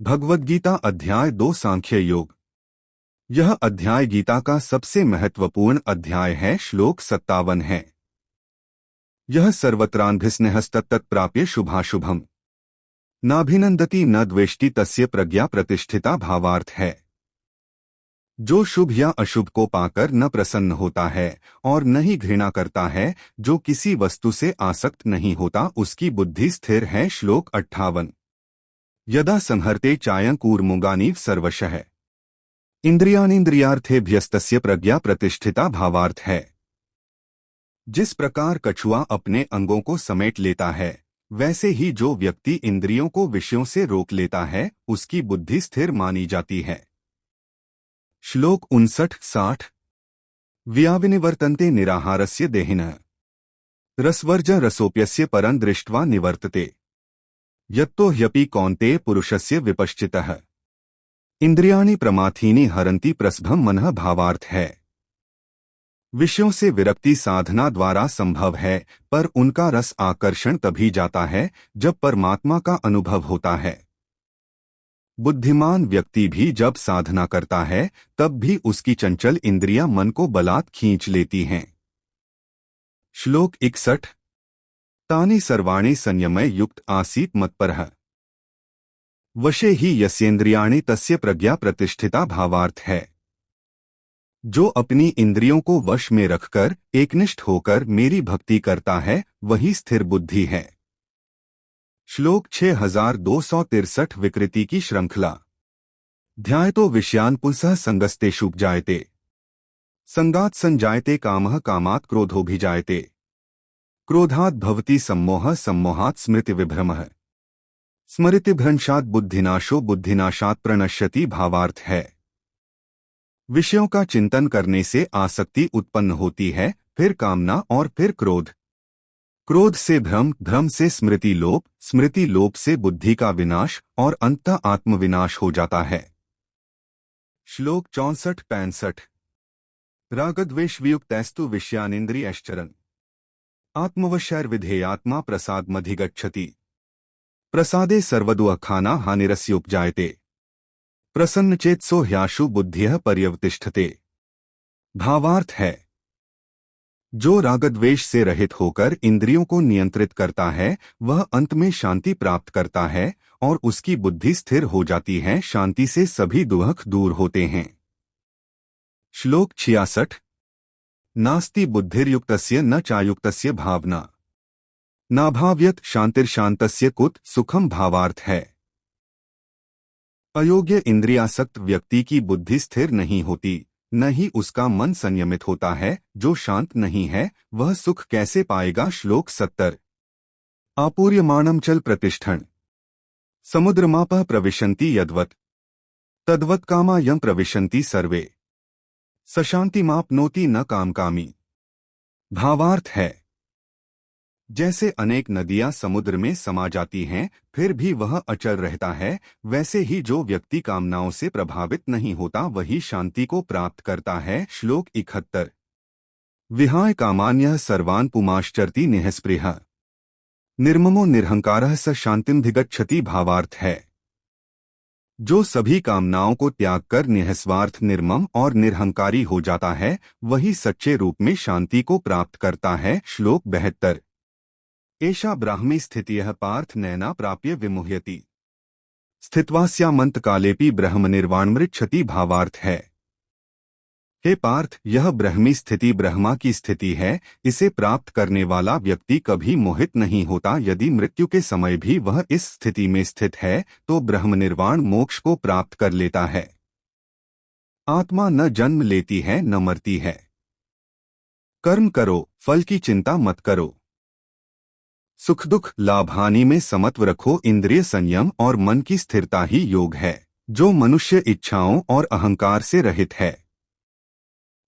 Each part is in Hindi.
भगवद्गीता अध्याय 2 सांख्य योग। यह अध्याय गीता का सबसे महत्वपूर्ण अध्याय है। श्लोक 57 है। यह सर्वत्रान्भिस्नेहस्तत्तत्प्राप्य शुभाशुभम नाभिनंदति न द्वेष्टि तस्य प्रज्ञा प्रतिष्ठिता भावार्थ है। जो शुभ या अशुभ को पाकर न प्रसन्न होता है और न ही घृणा करता है, जो किसी वस्तु से आसक्त नहीं होता, उसकी बुद्धि स्थिर है। श्लोक 58। यदा संहर्ते चायं कूर्मुगानीव सर्वशः इंद्रियाणीन्द्रियार्थेभ्यस्तस्य प्रज्ञा प्रतिष्ठिता भावार्थ है। जिस प्रकार कछुआ अपने अंगों को समेट लेता है, वैसे ही जो व्यक्ति इंद्रियों को विषयों से रोक लेता है, उसकी बुद्धि स्थिर मानी जाती है। श्लोक 59-60। व्याविनिवर्तन्ते निराहारस्य देहिनः रसवर्ज रसोप्यस्य परं दृष्ट्वा निवर्तते यत्तो ह्यपि कौन्तेय पुरुषस्य विपश्चितः इंद्रियाणि प्रमाथीनि हरन्ति प्रसभं मनः भावार्थ है। विषयों से विरक्ति साधना द्वारा संभव है, पर उनका रस आकर्षण तभी जाता है जब परमात्मा का अनुभव होता है। बुद्धिमान व्यक्ति भी जब साधना करता है, तब भी उसकी चंचल इंद्रियां मन को बलात् खींच लेती हैं। श्लोक 61। तानि सर्वाणि संयमय युक्त आसीत् मत्परः वशे ही यस्येन्द्रियाणि तस्य प्रज्ञा प्रतिष्ठिता भावार्थ है। जो अपनी इंद्रियों को वश में रखकर एकनिष्ठ होकर मेरी भक्ति करता है, वही स्थिर बुद्धि है। श्लोक 6263। विकृति की श्रृंखला। ध्यायतो विषयान् पुंसः संगस्तेषु जायते संगात् संजायते कामः कामात् क्रोधोऽभिजायते क्रोधात् भवति सम्मोहः सम्मोहात् स्मृतिविभ्रमः स्मृतिभ्रंशात् बुद्धिनाशो बुद्धिनाशात् प्रणश्यति भावार्थ है। विषयों का चिंतन करने से आसक्ति उत्पन्न होती है, फिर कामना और फिर क्रोध, क्रोध से भ्रम, भ्रम से स्मृति लोप, स्मृति लोप से बुद्धि का विनाश और अंततः आत्मविनाश हो जाता है। श्लोक 64-65। रागद्वेषवियुक्तैस्तु विषयानिन्द्रियैश्चरन् आत्मवशैर्विधेयात्मा प्रसादमधिगच्छति प्रसादे सर्वदुःखाना हानिरस्योपजायते प्रसन्नचेतसो ह्याशु बुद्धिः पर्यवतिष्ठते भावार्थ है। जो रागद्वेष से रहित होकर इंद्रियों को नियंत्रित करता है, वह अंत में शांति प्राप्त करता है और उसकी बुद्धि स्थिर हो जाती है। शांति से सभी दुख दूर होते हैं। श्लोक 66। नास्ति बुद्धिर्युक्तस्य न चायुक्तस्य भावना नाभाव्यत शांतिर्शांतस्य कुत सुखम भावार्थ है। अयोग्य इंद्रियासक्त व्यक्ति की बुद्धि स्थिर नहीं होती, न ही उसका मन संयमित होता है। जो शांत नहीं है, वह सुख कैसे पाएगा। श्लोक 70। आपूर्यमाणं चल प्रतिष्ठन् समुद्रमापः प्रविशन्ति यद्वत् तद्वत् कामा यं प्रविशन्ति सर्वे सशान्तिमाप्नोति न कामकामी भावार्थ है। जैसे अनेक नदियां समुद्र में समा जाती हैं, फिर भी वह अचल रहता है, वैसे ही जो व्यक्ति कामनाओं से प्रभावित नहीं होता, वही शांति को प्राप्त करता है। श्लोक 71। विहाय कामान्यः सर्वान् पुमाश्चरति निःस्पृहः निर्ममो निरहंकारः स शान्तिमधिगच्छति भावार्थ है। जो सभी कामनाओं को त्याग कर निःस्वार्थ, निर्मम और निरहंकारी हो जाता है, वही सच्चे रूप में शांति को प्राप्त करता है। श्लोक 72। एषा ब्राह्मी स्थितियः पार्थ नैना प्राप्य विमुह्यति स्थित्वास्यामन्तकालेपि ब्रह्मनिर्वाणमृच्छति भावार्थ है। हे पार्थ, यह ब्रह्मी स्थिति ब्रह्मा की स्थिति है। इसे प्राप्त करने वाला व्यक्ति कभी मोहित नहीं होता। यदि मृत्यु के समय भी वह इस स्थिति में स्थित है, तो ब्रह्मनिर्वाण मोक्ष को प्राप्त कर लेता है। आत्मा न जन्म लेती है न मरती है। कर्म करो, फल की चिंता मत करो। सुख दुख लाभ हानि में समत्व रखो। इंद्रिय संयम और मन की स्थिरता ही योग है। जो मनुष्य इच्छाओं और अहंकार से रहित है,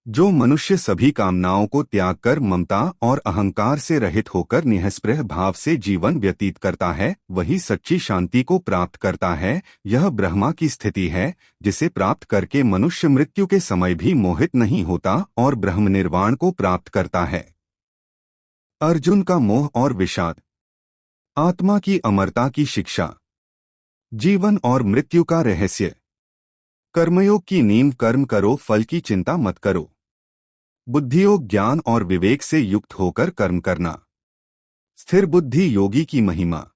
जो मनुष्य सभी कामनाओं को त्याग कर ममता और अहंकार से रहित होकर निःस्पृह भाव से जीवन व्यतीत करता है, वही सच्ची शांति को प्राप्त करता है। यह ब्रह्मा की स्थिति है, जिसे प्राप्त करके मनुष्य मृत्यु के समय भी मोहित नहीं होता और ब्रह्मनिर्वाण को प्राप्त करता है। अर्जुन का मोह और विषाद। आत्मा की अमरता की शिक्षा। जीवन और मृत्यु का रहस्य। कर्मयोग की नींव कर्म करो, फल की चिंता मत करो। बुद्धियोग ज्ञान और विवेक से युक्त होकर कर्म करना। स्थिर बुद्धि योगी की महिमा।